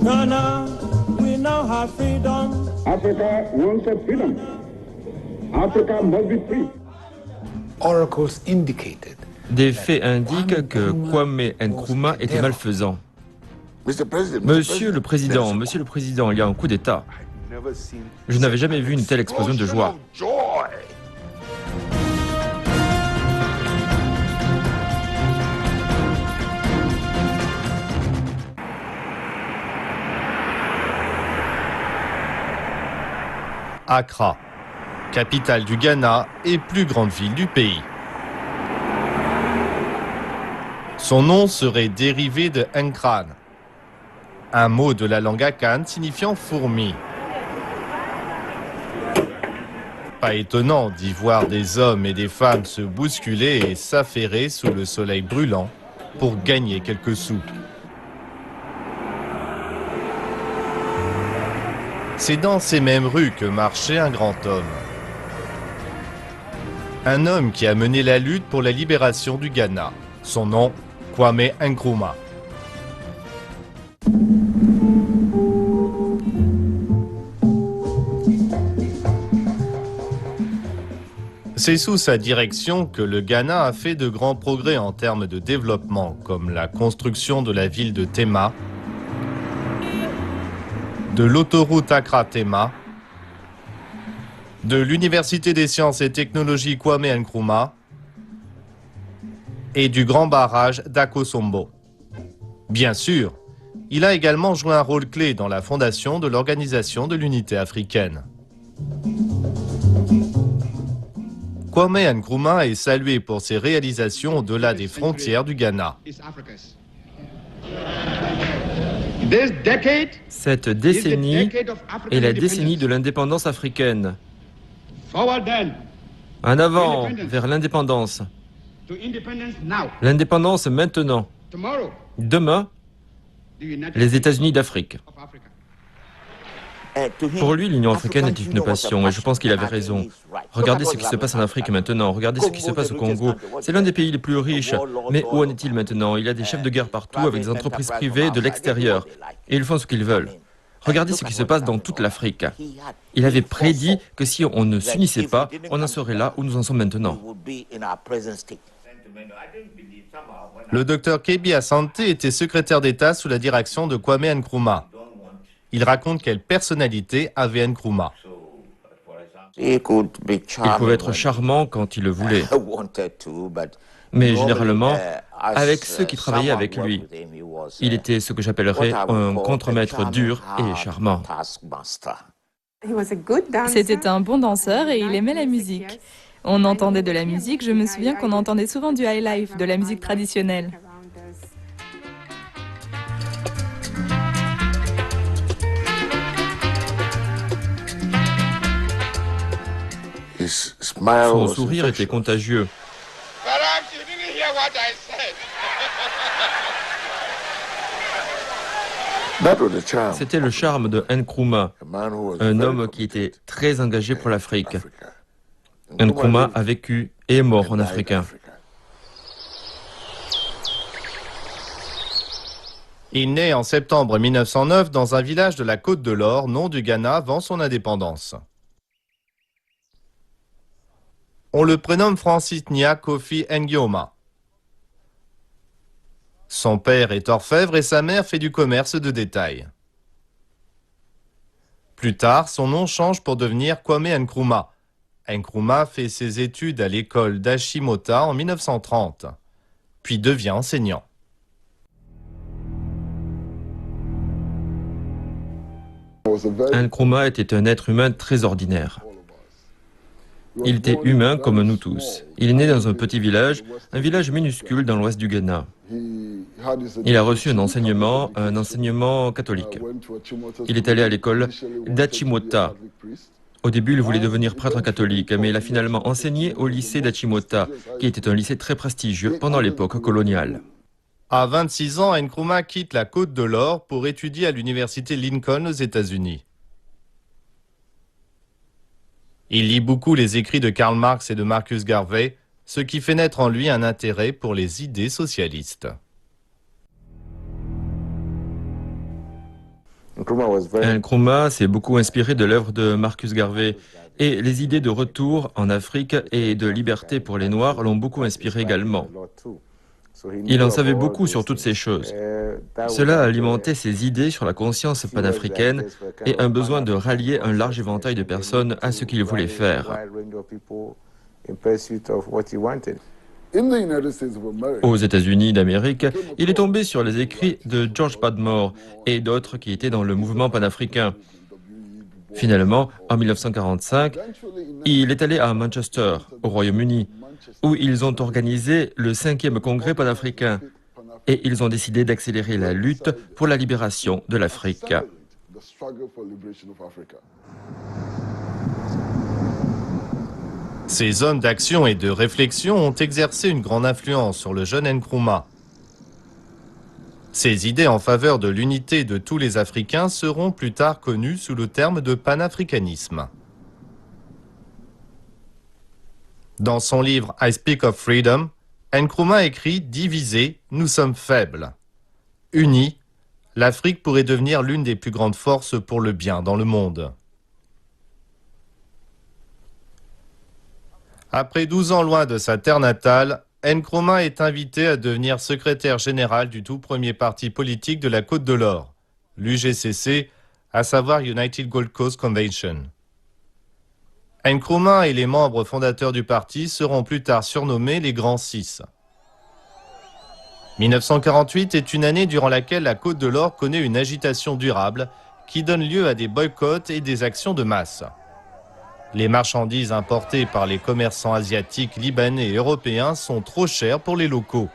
Ghana, we now have freedom. Africa wants freedom. Africa must be free. Oracles indicated. Des faits indiquent que Kwame Nkrumah était malfaisant. Monsieur le Président, il y a un coup d'État. Je n'avais jamais vu une telle explosion de joie. Accra, capitale du Ghana et plus grande ville du pays. Son nom serait dérivé de Nkran, un mot de la langue akane signifiant fourmi. Pas étonnant d'y voir des hommes et des femmes se bousculer et s'affairer sous le soleil brûlant pour gagner quelques sous. C'est dans ces mêmes rues que marchait un grand homme. Un homme qui a mené la lutte pour la libération du Ghana. Son nom, Kwame Nkrumah. C'est sous sa direction que le Ghana a fait de grands progrès en termes de développement, comme la construction de la ville de Tema, de l'autoroute Accra-Tema, de l'Université des sciences et technologies Kwame Nkrumah et du grand barrage d'Akosombo. Bien sûr, il a également joué un rôle clé dans la fondation de l'Organisation de l'Unité africaine. Kwame Nkrumah est salué pour ses réalisations au-delà des frontières du Ghana. Cette décennie est la décennie de l'indépendance africaine. En avant vers l'indépendance. L'indépendance maintenant. Demain, les États-Unis d'Afrique. Pour lui, l'Union africaine était une passion et je pense qu'il avait raison. Regardez ce qui se passe en Afrique maintenant, regardez ce qui se passe au Congo. C'est l'un des pays les plus riches. Mais où en est-il maintenant? Il y a des chefs de guerre partout avec des entreprises privées de l'extérieur. Et ils font ce qu'ils veulent. Regardez ce qui se passe dans toute l'Afrique. Il avait prédit que si on ne s'unissait pas, on en serait là où nous en sommes maintenant. Le docteur Kebi Asante était secrétaire d'État sous la direction de Kwame Nkrumah. Il raconte quelle personnalité avait Nkrumah. Il pouvait être charmant quand il le voulait. Mais généralement, avec ceux qui travaillaient avec lui, il était ce que j'appellerais un contremaître dur et charmant. C'était un bon danseur et il aimait la musique. On entendait de la musique, je me souviens qu'on entendait souvent du high life, de la musique traditionnelle. Son sourire était contagieux. C'était le charme de Nkrumah, un homme qui était très engagé pour l'Afrique. Nkrumah a vécu et est mort en africain. Il naît en septembre 1909 dans un village de la Côte de l'Or, nom du Ghana avant son indépendance. On le prénomme Francis Nya Kofi Ngioma. Son père est orfèvre et sa mère fait du commerce de détail. Plus tard, son nom change pour devenir Kwame Nkrumah. Nkrumah fait ses études à l'école d'Achimota en 1930, puis devient enseignant. Nkrumah était un être humain très ordinaire. Il était humain comme nous tous. Il est né dans un petit village, un village minuscule dans l'ouest du Ghana. Il a reçu un enseignement catholique. Il est allé à l'école d'Achimota. Au début, il voulait devenir prêtre catholique, mais il a finalement enseigné au lycée d'Achimota, qui était un lycée très prestigieux pendant l'époque coloniale. À 26 ans, Nkrumah quitte la Côte de l'Or pour étudier à l'université Lincoln aux États-Unis. Il lit beaucoup les écrits de Karl Marx et de Marcus Garvey, ce qui fait naître en lui un intérêt pour les idées socialistes. Nkrumah s'est beaucoup inspiré de l'œuvre de Marcus Garvey et les idées de retour en Afrique et de liberté pour les Noirs l'ont beaucoup inspiré également. Il en savait beaucoup sur toutes ces choses. Cela alimentait ses idées sur la conscience panafricaine et un besoin de rallier un large éventail de personnes à ce qu'il voulait faire. Aux États-Unis d'Amérique, il est tombé sur les écrits de George Padmore et d'autres qui étaient dans le mouvement panafricain. Finalement, en 1945, il est allé à Manchester, au Royaume-Uni, où ils ont organisé le 5e congrès panafricain et ils ont décidé d'accélérer la lutte pour la libération de l'Afrique. Ces hommes d'action et de réflexion ont exercé une grande influence sur le jeune Nkrumah. Ces idées en faveur de l'unité de tous les Africains seront plus tard connues sous le terme de panafricanisme. Dans son livre I Speak of Freedom, Nkrumah écrit « Divisés, nous sommes faibles. Unis, l'Afrique pourrait devenir l'une des plus grandes forces pour le bien dans le monde. » Après 12 ans loin de sa terre natale, Nkrumah est invité à devenir secrétaire général du tout premier parti politique de la Côte de l'Or, l'UGCC, à savoir United Gold Coast Convention. Nkrumah et les membres fondateurs du parti seront plus tard surnommés les Grands Six. 1948 est une année durant laquelle la Côte de l'Or connaît une agitation durable qui donne lieu à des boycotts et des actions de masse. Les marchandises importées par les commerçants asiatiques, libanais et européens sont trop chères pour les locaux.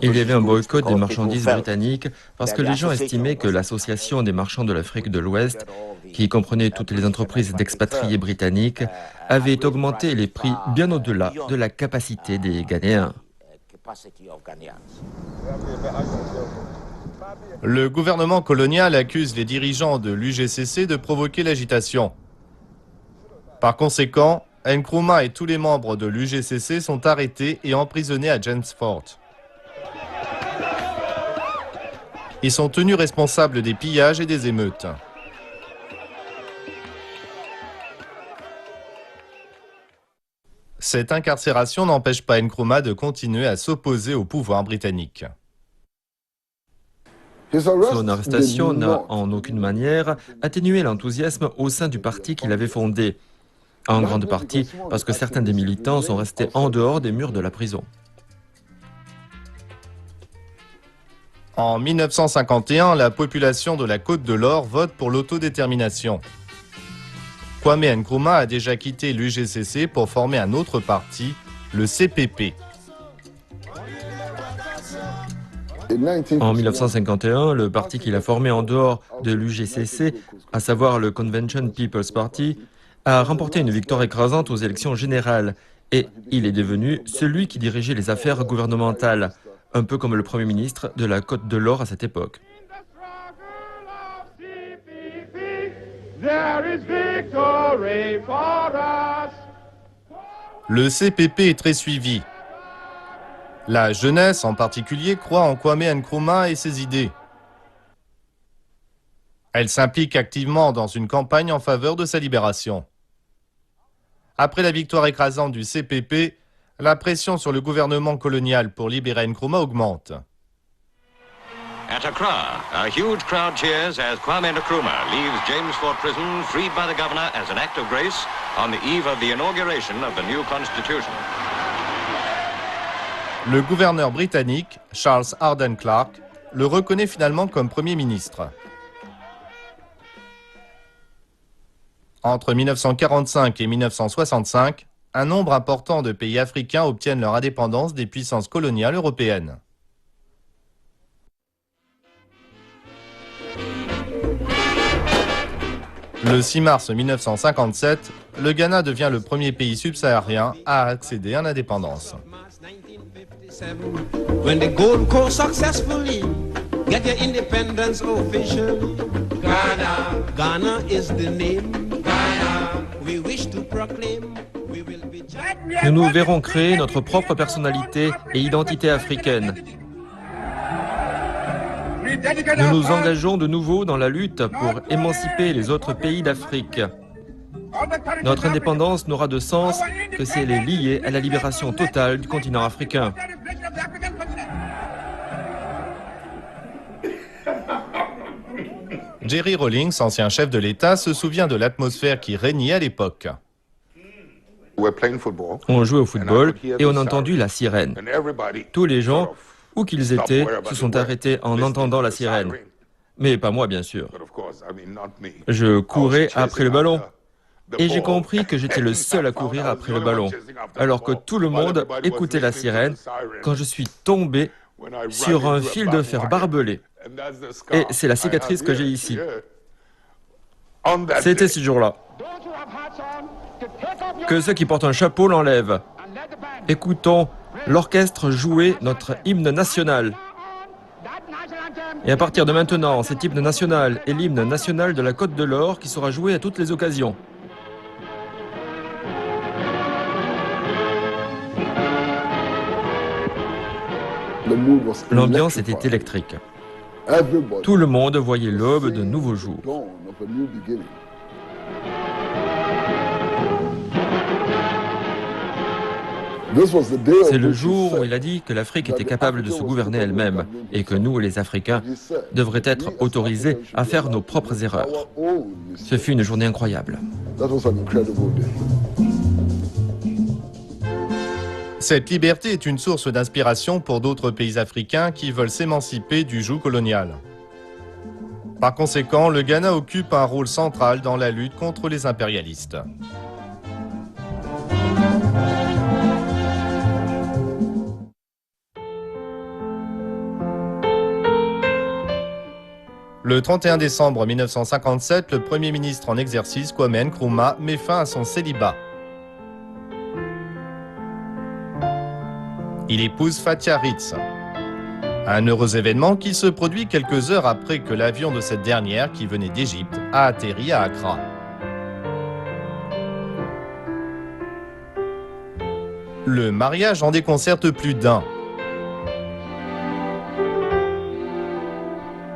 Il y avait un boycott des marchandises britanniques parce que les gens estimaient que l'Association des marchands de l'Afrique de l'Ouest, qui comprenait toutes les entreprises d'expatriés britanniques, avait augmenté les prix bien au-delà de la capacité des Ghanéens. Le gouvernement colonial accuse les dirigeants de l'UGCC de provoquer l'agitation. Par conséquent, Nkrumah et tous les membres de l'UGCC sont arrêtés et emprisonnés à James Fort. Ils sont tenus responsables des pillages et des émeutes. Cette incarcération n'empêche pas Nkrumah de continuer à s'opposer au pouvoir britannique. Son arrestation n'a en aucune manière atténué l'enthousiasme au sein du parti qu'il avait fondé, en grande partie parce que certains des militants sont restés en dehors des murs de la prison. En 1951, la population de la Côte de l'Or vote pour l'autodétermination. Kwame Nkrumah a déjà quitté l'UGCC pour former un autre parti, le CPP. En 1951, le parti qu'il a formé en dehors de l'UGCC, à savoir le Convention People's Party, a remporté une victoire écrasante aux élections générales et il est devenu celui qui dirigeait les affaires gouvernementales, un peu comme le Premier ministre de la Côte de l'Or à cette époque. Le CPP est très suivi. La jeunesse en particulier croit en Kwame Nkrumah et ses idées. Elle s'implique activement dans une campagne en faveur de sa libération. Après la victoire écrasante du CPP, la pression sur le gouvernement colonial pour libérer Nkrumah augmente. At Accra, a huge crowd cheers as Kwame Nkrumah leaves James Fort Prison freed by the governor as an act of grace on the eve of the inauguration of the new constitution. Le gouverneur britannique, Charles Arden Clark, le reconnaît finalement comme Premier ministre. Entre 1945 et 1965, un nombre important de pays africains obtiennent leur indépendance des puissances coloniales européennes. Le 6 mars 1957, le Ghana devient le premier pays subsaharien à accéder à l'indépendance. When the Gold Coast successfully get their independence officially, Ghana is the name. Ghana, we wish to proclaim, we will be Nous nous verrons créer notre propre personnalité et identité africaine. Nous nous engageons de nouveau dans la lutte pour émanciper les autres pays d'Afrique. Notre indépendance n'aura de sens que si elle est liée à la libération totale du continent africain. Jerry Rawlings, ancien chef de l'État, se souvient de l'atmosphère qui régnait à l'époque. On jouait au football et on a entendu la sirène. Tous les gens, où qu'ils étaient, se sont arrêtés en entendant la sirène. Mais pas moi, bien sûr. Je courais après le ballon. Et j'ai compris que j'étais le seul à courir après le ballon, alors que tout le monde écoutait la sirène quand je suis tombé sur un fil de fer barbelé. Et c'est la cicatrice que j'ai ici. C'était ce jour-là. Que ceux qui portent un chapeau l'enlèvent. Écoutons l'orchestre jouer notre hymne national. Et à partir de maintenant, cet hymne national est l'hymne national de la Côte de l'Or qui sera joué à toutes les occasions. L'ambiance était électrique. Tout le monde voyait l'aube d'un nouveau jour. C'est le jour où il a dit que l'Afrique était capable de se gouverner elle-même et que nous, les Africains, devraient être autorisés à faire nos propres erreurs. Ce fut une journée incroyable. Cette liberté est une source d'inspiration pour d'autres pays africains qui veulent s'émanciper du joug colonial. Par conséquent, le Ghana occupe un rôle central dans la lutte contre les impérialistes. Le 31 décembre 1957, le Premier ministre en exercice, Kwame Nkrumah, met fin à son célibat. Il épouse Fathia Ritz. Un heureux événement qui se produit quelques heures après que l'avion de cette dernière, qui venait d'Égypte, a atterri à Accra. Le mariage en déconcerte plus d'un.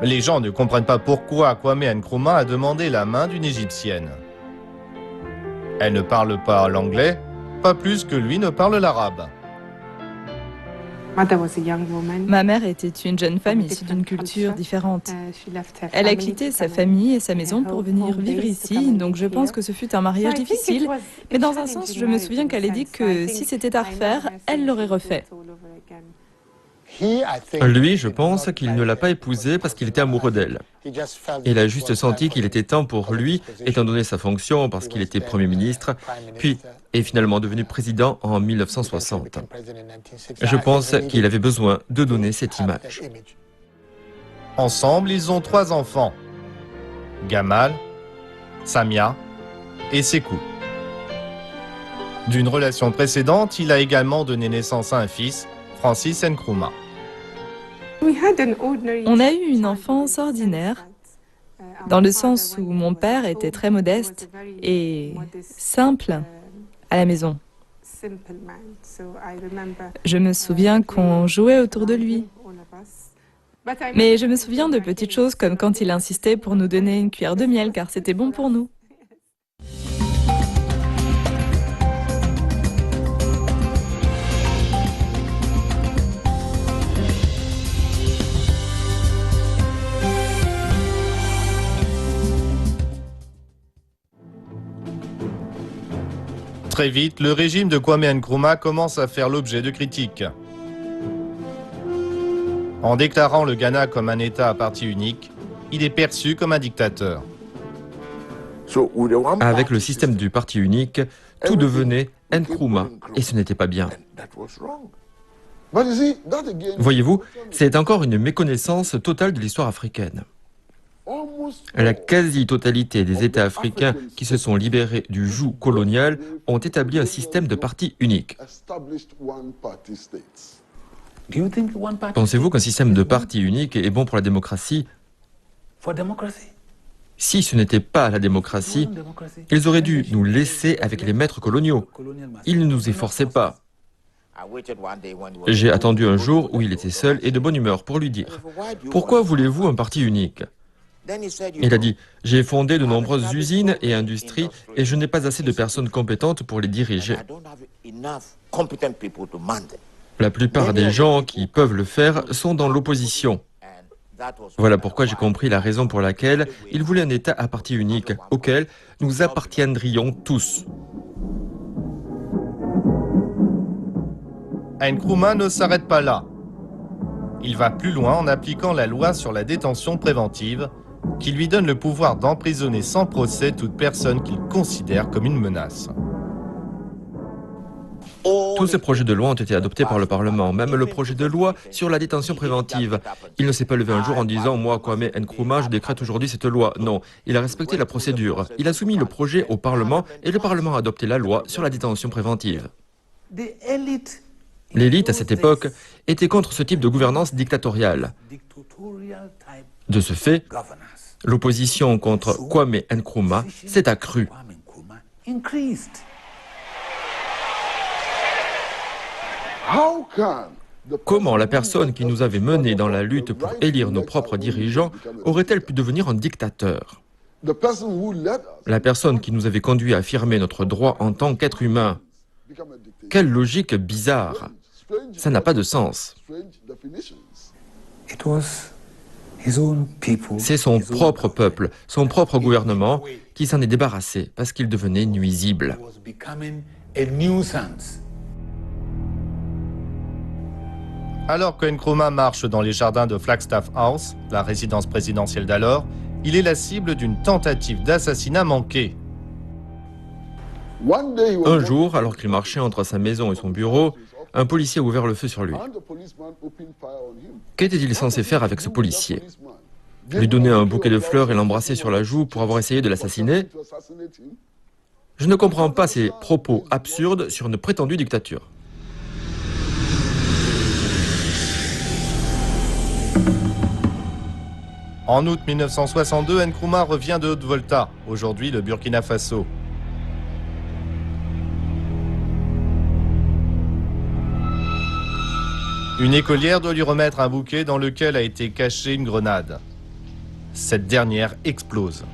Les gens ne comprennent pas pourquoi Kwame Nkrumah a demandé la main d'une Égyptienne. Elle ne parle pas l'anglais, pas plus que lui ne parle l'arabe. Ma mère était une jeune femme issue d'une culture différente. Elle a quitté sa famille et sa maison pour venir vivre ici, donc je pense que ce fut un mariage difficile. Mais dans un sens, je me souviens qu'elle a dit que si c'était à refaire, elle l'aurait refait. Lui, je pense qu'il ne l'a pas épousée parce qu'il était amoureux d'elle. Il a juste senti qu'il était temps pour lui, étant donné sa fonction, parce qu'il était Premier ministre, puis est finalement devenu président en 1960. Je pense qu'il avait besoin de donner cette image. Ensemble, ils ont 3 enfants. Gamal, Samia et Sekou. D'une relation précédente, il a également donné naissance à un fils, Francis Nkrumah. On a eu une enfance ordinaire, dans le sens où mon père était très modeste et simple à la maison. Je me souviens qu'on jouait autour de lui. Mais je me souviens de petites choses comme quand il insistait pour nous donner une cuillère de miel, car c'était bon pour nous. Très vite, le régime de Kwame Nkrumah commence à faire l'objet de critiques. En déclarant le Ghana comme un État à parti unique, il est perçu comme un dictateur. Avec le système du parti unique, tout devenait Nkrumah, et ce n'était pas bien. Voyez-vous, c'est encore une méconnaissance totale de l'histoire africaine. La quasi-totalité des États africains qui se sont libérés du joug colonial ont établi un système de parti unique. Pensez-vous qu'un système de parti unique est bon pour la démocratie? Si ce n'était pas la démocratie, ils auraient dû nous laisser avec les maîtres coloniaux. Ils ne nous y forçaient pas. J'ai attendu un jour où il était seul et de bonne humeur pour lui dire « Pourquoi voulez-vous un parti unique ?» Il a dit « J'ai fondé de nombreuses usines et industries et je n'ai pas assez de personnes compétentes pour les diriger. La plupart des gens qui peuvent le faire sont dans l'opposition. » Voilà pourquoi j'ai compris la raison pour laquelle il voulait un État à parti unique, auquel nous appartiendrions tous. Nkrumah ne s'arrête pas là. Il va plus loin en appliquant la loi sur la détention préventive, qui lui donne le pouvoir d'emprisonner sans procès toute personne qu'il considère comme une menace. Tous ces projets de loi ont été adoptés par le Parlement, même le projet de loi sur la détention préventive. Il ne s'est pas levé un jour en disant « Moi, Kwame Nkrumah, je décrète aujourd'hui cette loi ». Non, il a respecté la procédure. Il a soumis le projet au Parlement et le Parlement a adopté la loi sur la détention préventive. L'élite, à cette époque, était contre ce type de gouvernance dictatoriale. De ce fait, l'opposition contre Kwame Nkrumah s'est accrue. Comment la personne qui nous avait menés dans la lutte pour élire nos propres dirigeants aurait-elle pu devenir un dictateur? La personne qui nous avait conduits à affirmer notre droit en tant qu'être humain. Quelle logique bizarre! Ça n'a pas de sens. C'est son propre peuple, son propre gouvernement qui s'en est débarrassé parce qu'il devenait nuisible. Alors que Nkrumah marche dans les jardins de Flagstaff House, la résidence présidentielle d'alors, il est la cible d'une tentative d'assassinat manquée. Un jour, alors qu'il marchait entre sa maison et son bureau, un policier a ouvert le feu sur lui. Qu'était-il censé faire avec ce policier? Lui donner un bouquet de fleurs et l'embrasser sur la joue pour avoir essayé de l'assassiner? Je ne comprends pas ces propos absurdes sur une prétendue dictature. En août 1962, Nkrumah revient de Haute-Volta, aujourd'hui le Burkina Faso. Une écolière doit lui remettre un bouquet dans lequel a été cachée une grenade. Cette dernière explose.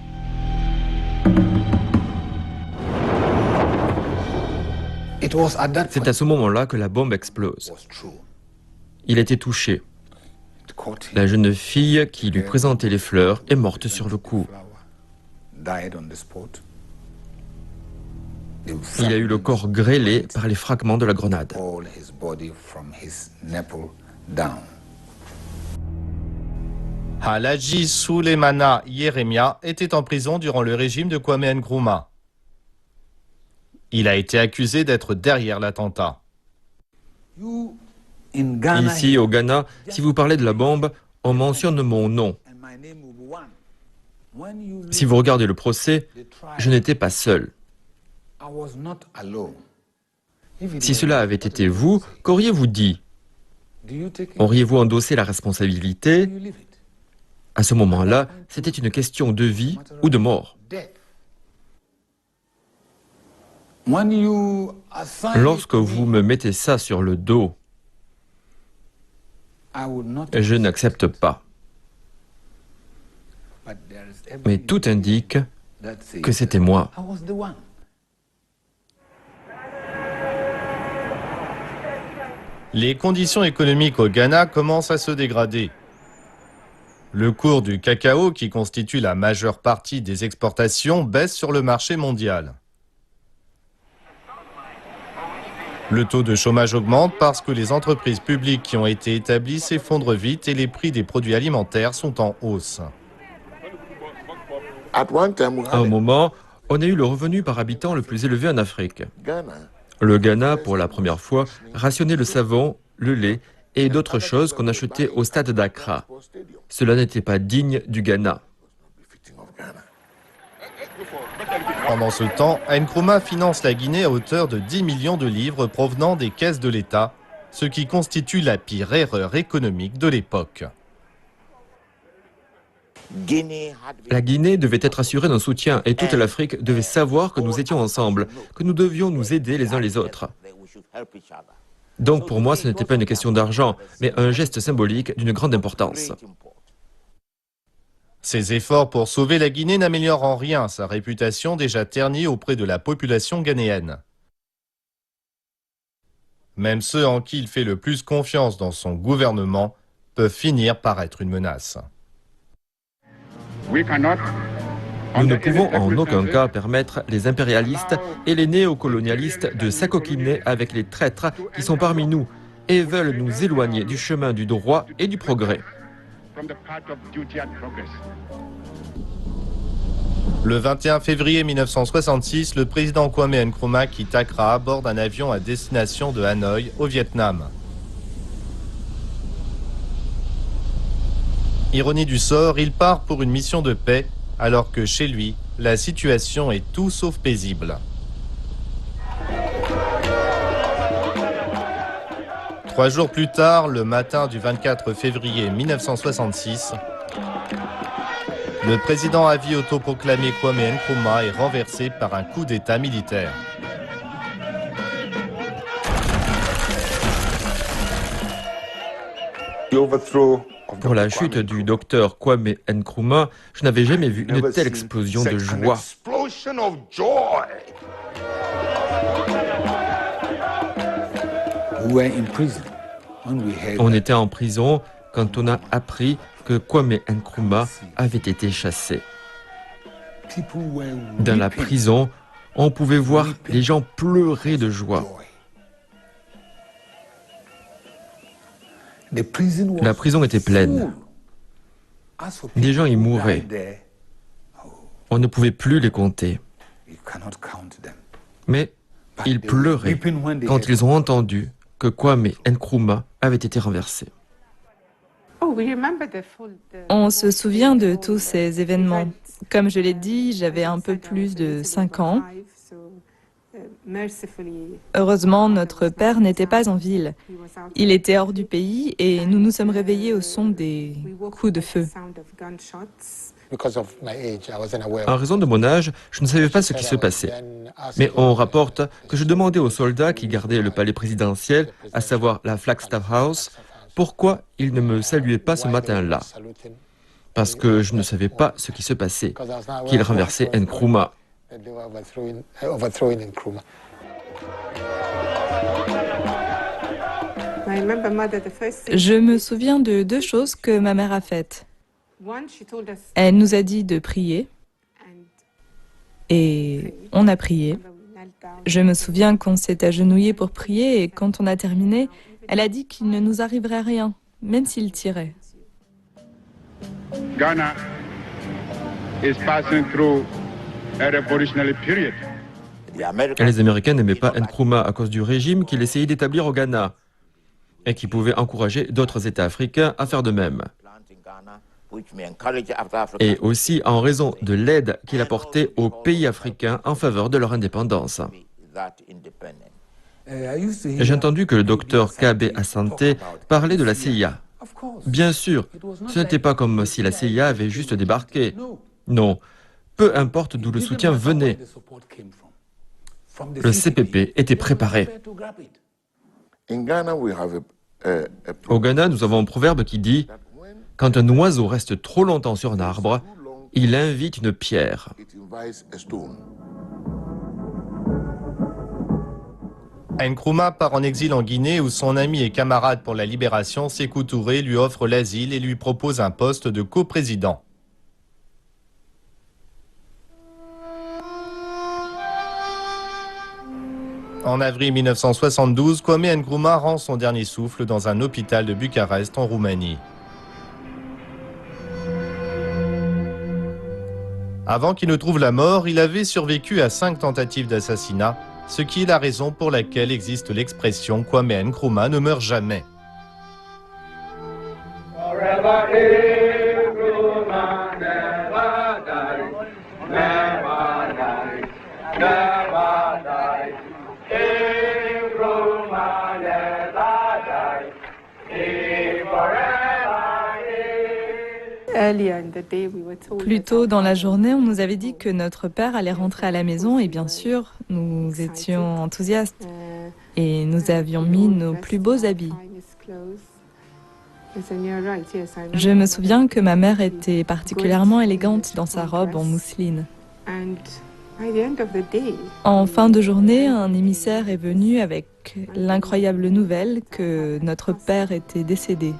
C'est à ce moment-là que la bombe explose. Il a été touché. La jeune fille qui lui présentait les fleurs est morte sur le coup. Il a eu le corps grêlé par les fragments de la grenade. Alhaji Souleymana Yeremia était en prison durant le régime de Kwame Nkrumah. Il a été accusé d'être derrière l'attentat. Ici, au Ghana, si vous parlez de la bombe, on mentionne mon nom. Si vous regardez le procès, je n'étais pas seul. Si cela avait été vous, qu'auriez-vous dit? Auriez-vous endossé la responsabilité? À ce moment-là, c'était une question de vie ou de mort. Lorsque vous me mettez ça sur le dos, je n'accepte pas. Mais tout indique que c'était moi. Les conditions économiques au Ghana commencent à se dégrader. Le cours du cacao, qui constitue la majeure partie des exportations, baisse sur le marché mondial. Le taux de chômage augmente parce que les entreprises publiques qui ont été établies s'effondrent vite et les prix des produits alimentaires sont en hausse. À un moment, on a eu le revenu par habitant le plus élevé en Afrique. Le Ghana, pour la première fois, rationnait le savon, le lait et d'autres choses qu'on achetait au stade d'Accra. Cela n'était pas digne du Ghana. Pendant ce temps, Nkrumah finance la Guinée à hauteur de 10 millions de livres provenant des caisses de l'État, ce qui constitue la pire erreur économique de l'époque. La Guinée devait être assurée d'un soutien et toute l'Afrique devait savoir que nous étions ensemble, que nous devions nous aider les uns les autres. Donc pour moi, ce n'était pas une question d'argent, mais un geste symbolique d'une grande importance. Ces efforts pour sauver la Guinée n'améliorent en rien sa réputation déjà ternie auprès de la population ghanéenne. Même ceux en qui il fait le plus confiance dans son gouvernement peuvent finir par être une menace. Nous ne pouvons en aucun cas permettre les impérialistes et les néocolonialistes de s'acoquiner avec les traîtres qui sont parmi nous et veulent nous éloigner du chemin du droit et du progrès. Le 21 février 1966, le président Kwame Nkrumah quitte Accra à bord d'un avion à destination de Hanoï, au Vietnam. Ironie du sort, il part pour une mission de paix, alors que chez lui, la situation est tout sauf paisible. 3 jours plus tard, le matin du 24 février 1966, le président à vie autoproclamé Kwame Nkrumah est renversé par un coup d'État militaire. Pour la chute du docteur Kwame Nkrumah, je n'avais jamais vu une telle explosion de joie. On était en prison quand on a appris que Kwame Nkrumah avait été chassé. Dans la prison, on pouvait voir les gens pleurer de joie. La prison était pleine. Des gens y mouraient. On ne pouvait plus les compter. Mais ils pleuraient quand ils ont entendu que Kwame Nkrumah avait été renversé. On se souvient de tous ces événements. Comme je l'ai dit, j'avais un peu plus de 5 ans. Heureusement, notre père n'était pas en ville. Il était hors du pays et nous nous sommes réveillés au son des coups de feu. En raison de mon âge, je ne savais pas ce qui se passait. Mais on rapporte que je demandais aux soldats qui gardaient le palais présidentiel, à savoir la Flagstaff House, pourquoi ils ne me saluaient pas ce matin-là. Parce que je ne savais pas ce qui se passait, qu'ils renversaient Nkrumah. Je me souviens de 2 choses que ma mère a faites. Elle nous a dit de prier et on a prié. Je me souviens qu'on s'est agenouillé pour prier et quand on a terminé, elle a dit qu'il ne nous arriverait rien, même s'il tirait. Ghana is passing through a revolutionary period. Les Américains n'aimaient pas Nkrumah à cause du régime qu'il essayait d'établir au Ghana et qui pouvait encourager d'autres États africains à faire de même. Et aussi en raison de l'aide qu'il apportait aux pays africains en faveur de leur indépendance. J'ai entendu que le docteur Kabe Asante parlait de la CIA. Bien sûr, ce n'était pas comme si la CIA avait juste débarqué. Non, peu importe d'où le soutien venait. Le CPP était préparé. Au Ghana, nous avons un proverbe qui dit « Quand un oiseau reste trop longtemps sur un arbre, il invite une pierre ». Nkrumah part en exil en Guinée où son ami et camarade pour la libération, Sékou Touré, lui offre l'asile et lui propose un poste de coprésident. En avril 1972, Kwame Nkrumah rend son dernier souffle dans un hôpital de Bucarest en Roumanie. Avant qu'il ne trouve la mort, il avait survécu à 5 tentatives d'assassinat, ce qui est la raison pour laquelle existe l'expression « Kwame Nkrumah ne meurt jamais ». Plus tôt dans la journée, on nous avait dit que notre père allait rentrer à la maison et bien sûr, nous étions enthousiastes et nous avions mis nos plus beaux habits. Je me souviens que ma mère était particulièrement élégante dans sa robe en mousseline. En fin de journée, un émissaire est venu avec l'incroyable nouvelle que notre père était décédé.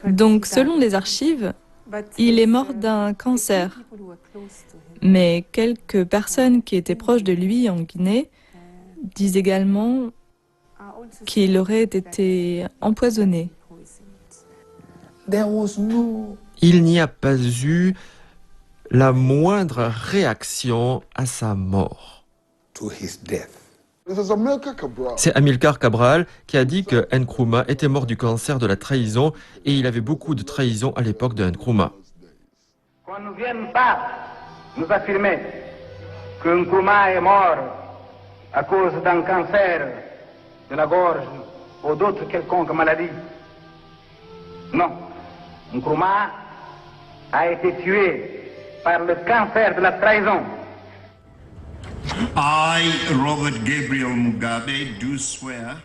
Donc, selon les archives, il est mort d'un cancer. Mais quelques personnes qui étaient proches de lui en Guinée disent également qu'il aurait été empoisonné. Il n'y a pas eu la moindre réaction à sa mort. C'est Amilcar Cabral qui a dit que Nkrumah était mort du cancer de la trahison et il avait beaucoup de trahison à l'époque de Nkrumah. Qu'on ne vienne pas nous affirmer que Nkrumah est mort à cause d'un cancer de la gorge ou d'autres quelconques maladies. Non, Nkrumah a été tué par le cancer de la trahison. I, Robert Gabriel Mugabe, do swear.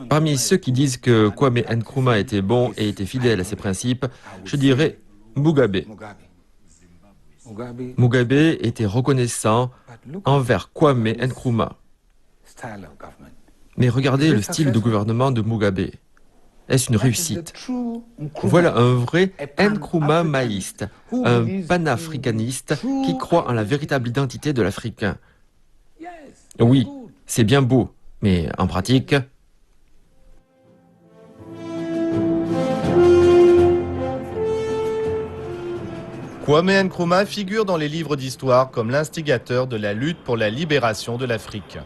Parmi ceux qui disent que Kwame Nkrumah était bon et était fidèle à ses principes, je dirais Mugabe. Mugabe était reconnaissant envers Kwame Nkrumah. Mais regardez le style de gouvernement de Mugabe. Est-ce une réussite? Voilà un vrai Nkrumah maïste, un panafricaniste qui croit en la véritable identité de l'Africain. Oui, c'est bien beau, mais en pratique... Kwame Nkrumah figure dans les livres d'histoire comme l'instigateur de la lutte pour la libération de l'Afrique.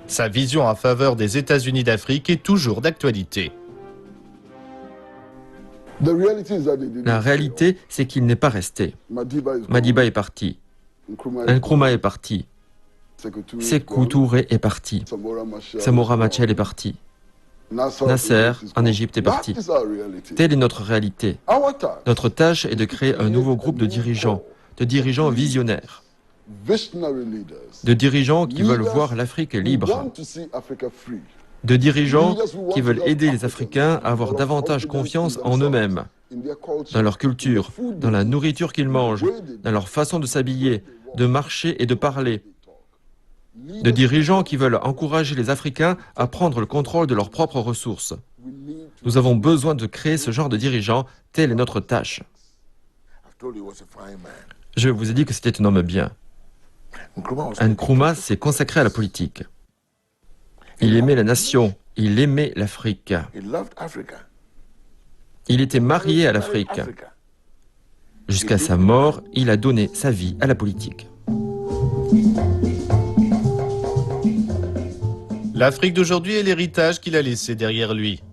Sa vision en faveur des États-Unis d'Afrique est toujours d'actualité. La réalité, c'est qu'il n'est pas resté. Madiba est parti. Nkrumah est parti. Sékou Touré est parti. Samora Machel est parti. Nasser, en Égypte, est parti. Telle est notre réalité. Notre tâche est de créer un nouveau groupe de dirigeants visionnaires, de dirigeants qui veulent voir l'Afrique libre, de dirigeants qui veulent aider les Africains à avoir davantage confiance en eux-mêmes, dans leur culture, dans la nourriture qu'ils mangent, dans leur façon de s'habiller, de marcher et de parler, de dirigeants qui veulent encourager les Africains à prendre le contrôle de leurs propres ressources. Nous avons besoin de créer ce genre de dirigeants, telle est notre tâche. Je vous ai dit que c'était un homme bien. Nkrumah s'est consacré à la politique. Il aimait la nation, il aimait l'Afrique. Il était marié à l'Afrique. Jusqu'à sa mort, il a donné sa vie à la politique. L'Afrique d'aujourd'hui est l'héritage qu'il a laissé derrière lui.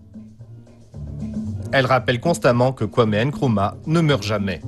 Elle rappelle constamment que Kwame Nkrumah ne meurt jamais.